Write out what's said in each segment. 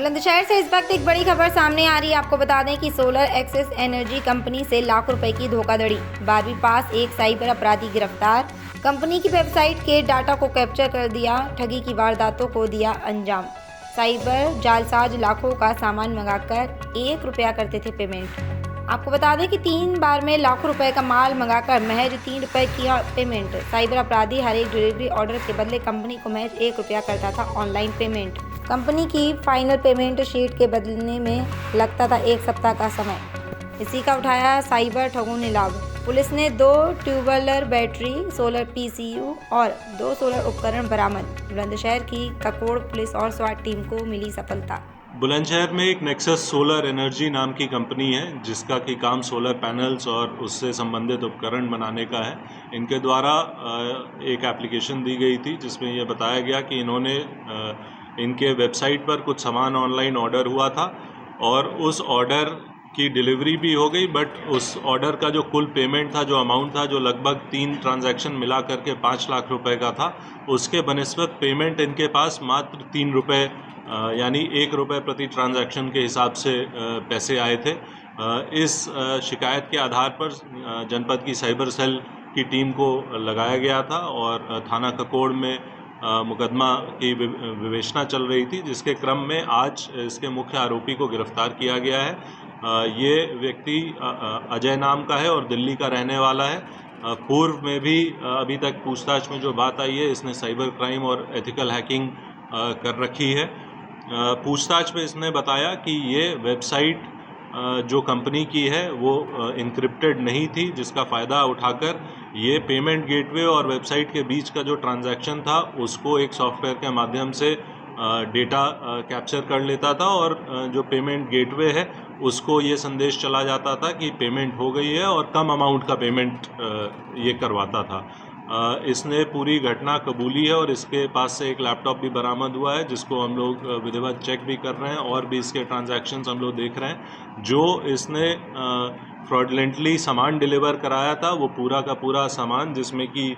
बुलंदशहर से इस वक्त एक बड़ी खबर सामने आ रही है। आपको बता दें कि सोलर एक्सेस एनर्जी कंपनी से लाखों रुपए की धोखाधड़ी। 12वीं पास एक साइबर अपराधी गिरफ्तार। कंपनी की वेबसाइट के डाटा को कैप्चर कर दिया, ठगी की वारदातों को दिया अंजाम। साइबर जालसाज लाखों का सामान मंगाकर 1 रुपया करते थे पेमेंट। आपको बता दें कि 3 बार में लाखों रुपए का माल मंगाकर महज 3 रुपये किया पेमेंट। साइबर अपराधी हर एक डिलीवरी ऑर्डर के बदले कंपनी को महज 1 रुपया करता था ऑनलाइन पेमेंट। कंपनी की फाइनल पेमेंट शीट के बदलने में लगता था 1 सप्ताह का समय। इसी का उठाया साइबर ठगों ने लाभ। पुलिस ने 2 ट्यूबवेलर बैटरी, सोलर पीसीयू और 2 सोलर उपकरण बरामद। बुलंदशहर की ककोड़ पुलिस और स्वाट टीम को मिली सफलता। बुलंदशहर में एक नेक्सस सोलर एनर्जी नाम की कंपनी है जिसका कि काम सोलर पैनल्स और उससे संबंधित उपकरण बनाने का है। इनके द्वारा एक एप्लीकेशन दी गई थी जिसमें यह बताया गया कि इन्होंने इनके वेबसाइट पर कुछ सामान ऑनलाइन ऑर्डर हुआ था और उस ऑर्डर की डिलीवरी भी हो गई, बट उस ऑर्डर का जो कुल पेमेंट था, जो अमाउंट था, जो लगभग 3 ट्रांजैक्शन मिला करके 5 लाख रुपए का था, उसके बनिस्बत पेमेंट इनके पास मात्र 3 रुपये यानी 1 रुपये प्रति ट्रांजैक्शन के हिसाब से पैसे आए थे। इस शिकायत के आधार पर जनपद की साइबर सेल की टीम को लगाया गया था और थाना ककोड़ में मुकदमा की विवेचना चल रही थी, जिसके क्रम में आज इसके मुख्य आरोपी को गिरफ्तार किया गया है। ये व्यक्ति अजय नाम का है और दिल्ली का रहने वाला है। पूर्व में भी अभी तक पूछताछ में जो बात आई है, इसने साइबर क्राइम और एथिकल हैकिंग कर रखी है। पूछताछ में इसने बताया कि ये वेबसाइट जो कंपनी की है वो इनक्रिप्टेड नहीं थी, जिसका फ़ायदा उठाकर ये पेमेंट गेटवे और वेबसाइट के बीच का जो ट्रांजैक्शन था उसको एक सॉफ्टवेयर के माध्यम से डेटा कैप्चर कर लेता था और जो पेमेंट गेटवे है उसको ये संदेश चला जाता था कि पेमेंट हो गई है और कम अमाउंट का पेमेंट ये करवाता था। इसने पूरी घटना कबूली है और इसके पास से एक लैपटॉप भी बरामद हुआ है जिसको हम लोग विधिवत चेक भी कर रहे हैं और भी इसके ट्रांजैक्शंस हम लोग देख रहे हैं। जो इसने फ्रॉडलेंटली सामान डिलीवर कराया था वो पूरा का पूरा सामान, जिसमें कि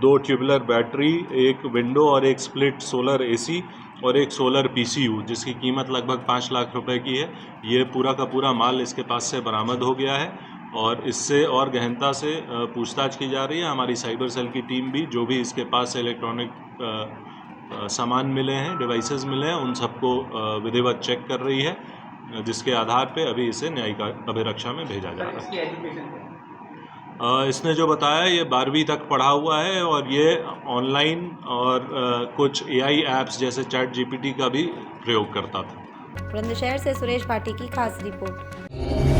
2 ट्यूबुलर बैटरी, एक विंडो और एक स्प्लिट सोलर एसी और एक सोलर पीसीयू, जिसकी कीमत लगभग 5 लाख रुपए की है, ये पूरा का पूरा माल इसके पास से बरामद हो गया है और इससे और गहनता से पूछताछ की जा रही है। हमारी साइबर सेल की टीम भी जो भी इसके पास से इलेक्ट्रॉनिक सामान मिले हैं, डिवाइसेस मिले हैं, उन सबको विधिवत चेक कर रही है, जिसके आधार पे अभी इसे न्यायिक अभिरक्षा में भेजा जा रहा है। इसने जो बताया ये 12वीं तक पढ़ा हुआ है और ये ऑनलाइन और कुछ AI ऐप्स जैसे ChatGPT का भी प्रयोग करता था। बुलंदशहर से सुरेश भाटी की खास रिपोर्ट।